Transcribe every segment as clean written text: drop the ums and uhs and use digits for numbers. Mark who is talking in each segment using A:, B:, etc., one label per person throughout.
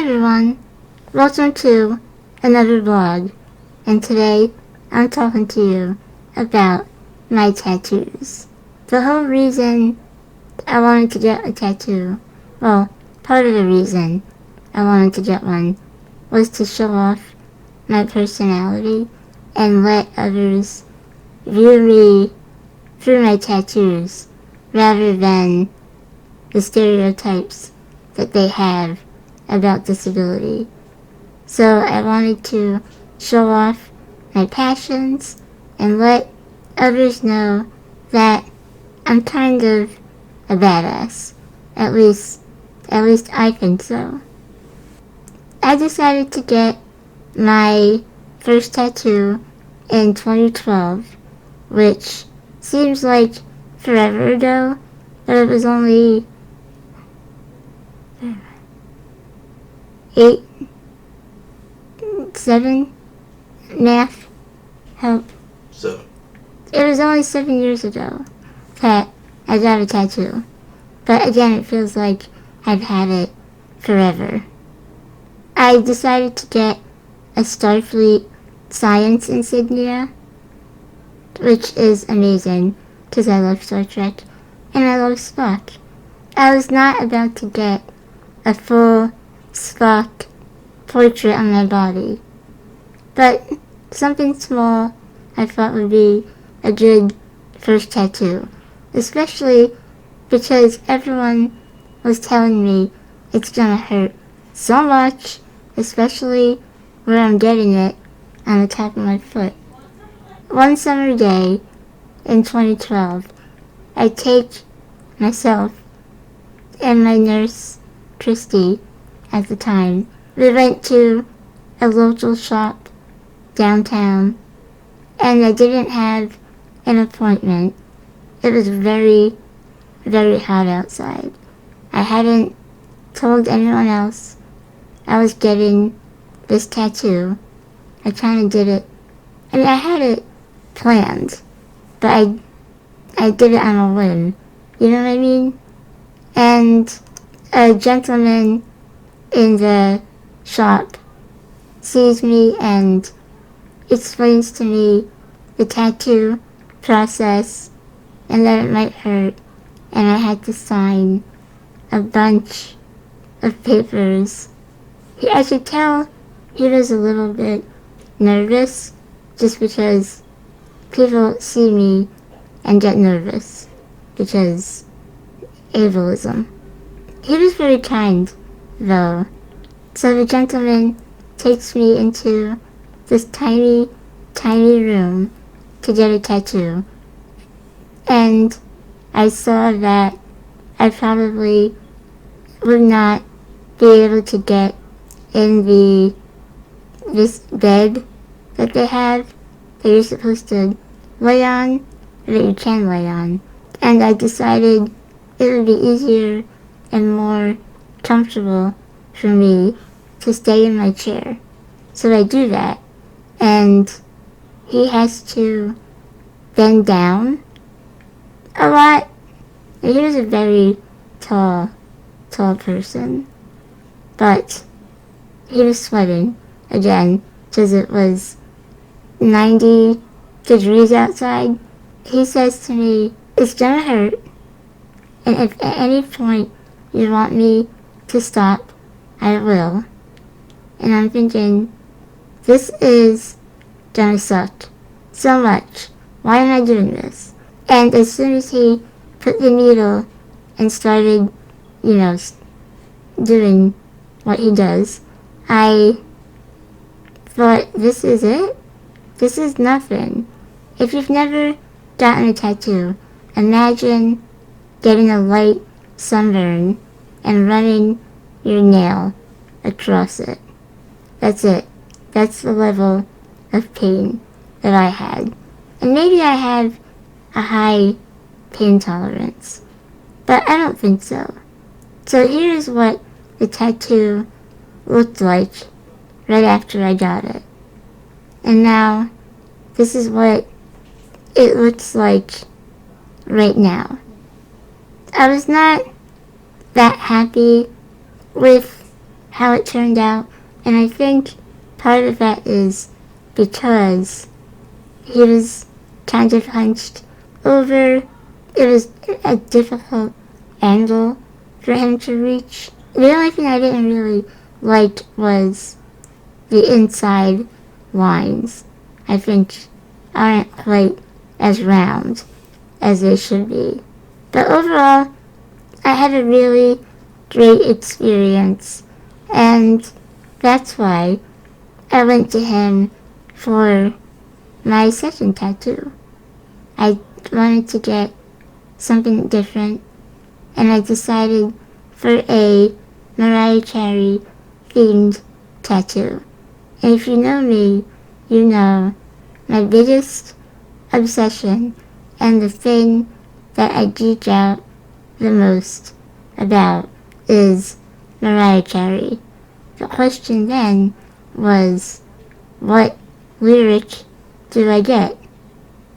A: everyone, welcome to another vlog, and today I'm talking to you about my tattoos. The whole reason I wanted to get a tattoo, well, part of the reason I wanted to get one was to show off my personality and let others view me through my tattoos rather than the stereotypes that they have about disability. So I wanted to show off my passions and let others know that I'm kind of a badass. At least I think so. I decided to get my first tattoo in 2012, which seems like forever ago, but it was only 7 math help.
B: So
A: It was only 7 years ago that I got a tattoo. But again, it feels like I've had it forever. I decided to get a Starfleet science insignia, which is amazing because I love Star Trek and I love Spock. I was not about to get a full Spock portrait on my body, but something small I thought would be a good first tattoo, especially because everyone was telling me it's gonna hurt so much, especially where I'm getting it on the top of my foot. One summer day in 2012, I take myself and my nurse, Christy, at the time. We went to a local shop downtown, and I didn't have an appointment. It was very, very hot outside. I hadn't told anyone else I was getting this tattoo. I kind of did it. I mean, I had it planned, but I did it on a whim. You know what I mean? And a gentleman in the shop sees me and explains to me the tattoo process and that it might hurt, and I had to sign a bunch of papers. I could tell he was a little bit nervous just because people see me and get nervous because ableism. He was very kind, though. So the gentleman takes me into this tiny, tiny room to get a tattoo. And I saw that I probably would not be able to get in this bed that they have that you're supposed to lay on, or that you can lay on. And I decided it would be easier and more comfortable for me to stay in my chair. So I do that, and he has to bend down a lot. He was a very tall person, but he was sweating again because it was 90 degrees outside. He says to me, "It's gonna hurt, and if at any point you want me to stop, I will." And I'm thinking, this is gonna suck so much. Why am I doing this? And as soon as he put the needle and started, doing what he does, I thought, this is it? This is nothing. If you've never gotten a tattoo, imagine getting a light sunburn and running your nail across it. That's it. That's the level of pain that I had. And maybe I have a high pain tolerance, but I don't think so. So here's what the tattoo looked like right after I got it. And now, this is what it looks like right now. I was not that happy with how it turned out, and I think part of that is because he was kind of hunched over. It was a difficult angle for him to reach. The only thing I didn't really like was the inside lines. I think aren't quite as round as they should be. But overall, I had a really great experience, and that's why I went to him for my second tattoo. I wanted to get something different, and I decided for a Mariah Carey themed tattoo. And if you know me, you know my biggest obsession and the thing that I geek out the most about is Mariah Carey. The question then was, what lyric do I get?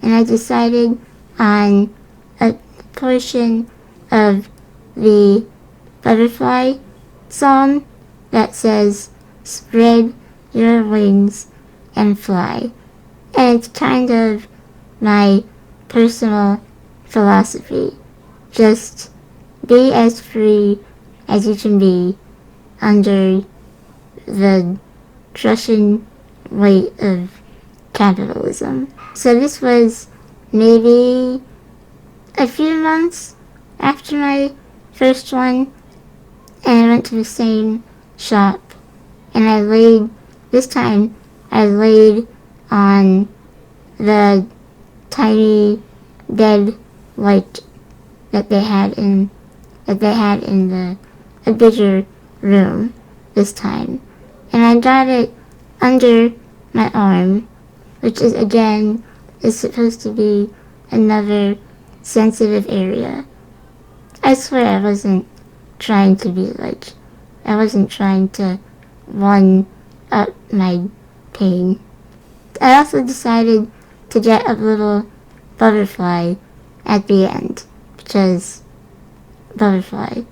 A: And I decided on a portion of the Butterfly song that says, spread your wings and fly. And it's kind of my personal philosophy. Just be as free as you can be under the crushing weight of capitalism. So this was maybe a few months after my first one, and I went to the same shop, and this time I laid on the tiny bed like that they had in a bigger room this time. And I got it under my arm, which is supposed to be another sensitive area. I swear I wasn't trying to one up my pain. I also decided to get a little butterfly at the end, because Butterfly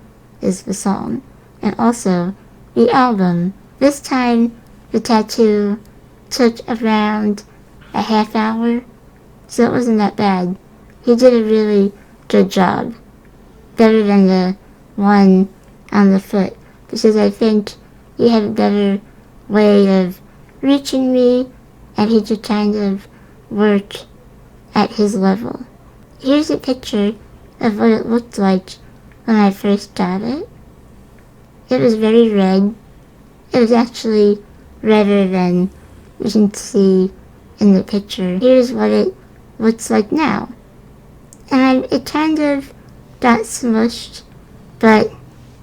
A: is the song, and also the album. This time the tattoo took around a half hour, so it wasn't that bad. He did a really good job, better than the one on the foot, because I think he had a better way of reaching me, and he could kind of work at his level. Here's a picture of what it looked like when I first got it. It was very red. It was actually redder than you can see in the picture. Here's what it looks like now. And it kind of got smushed, but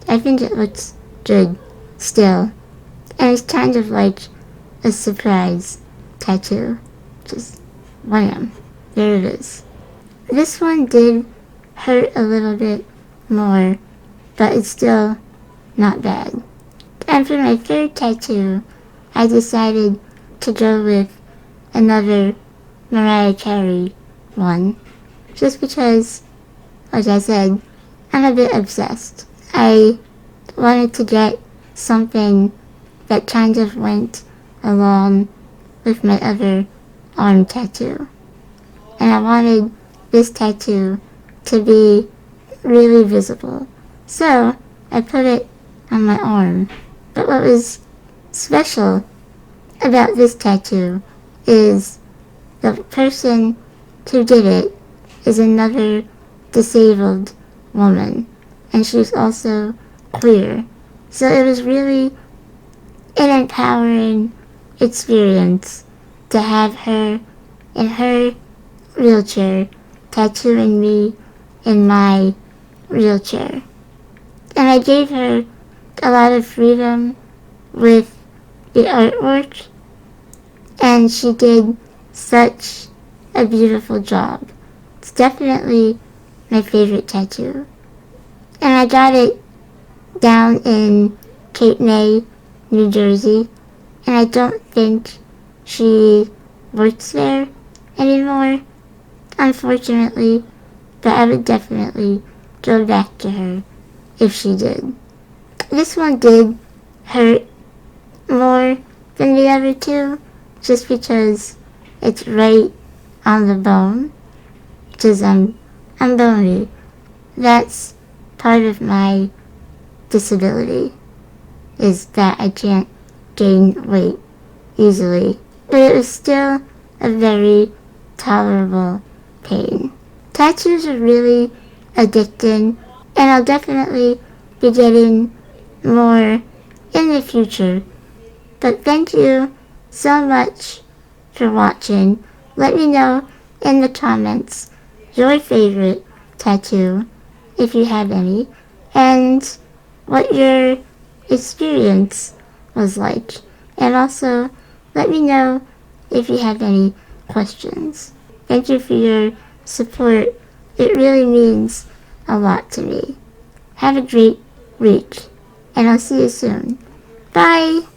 A: I think it looks good still. And it's kind of like a surprise tattoo. Just wham, there it is. This one did hurt a little bit more, but it's still not bad. And for my third tattoo, I decided to go with another Mariah Carey one, just because, like I said, I'm a bit obsessed. I wanted to get something that kind of went along with my other arm tattoo. And I wanted this tattoo to be really visible. So I put it on my arm. But what was special about this tattoo is the person who did it is another disabled woman, and she's also queer. So it was really an empowering experience to have her in her wheelchair tattooing me in my wheelchair. And I gave her a lot of freedom with the artwork, and she did such a beautiful job. It's definitely my favorite tattoo. And I got it down in Cape May, New Jersey, and I don't think she works there anymore, unfortunately, but I would definitely go back to her if she did. This one did hurt more than the other two, just because it's right on the bone, because I'm bony. That's part of my disability, is that I can't gain weight easily. But it was still a very tolerable pain. Tattoos are really addicting, and I'll definitely be getting more in the future. But thank you so much for watching. Let me know in the comments your favorite tattoo, if you have any, and what your experience was like. And also, let me know if you have any questions. Thank you for your support. It really means a lot to me. Have a great week, and I'll see you soon. Bye!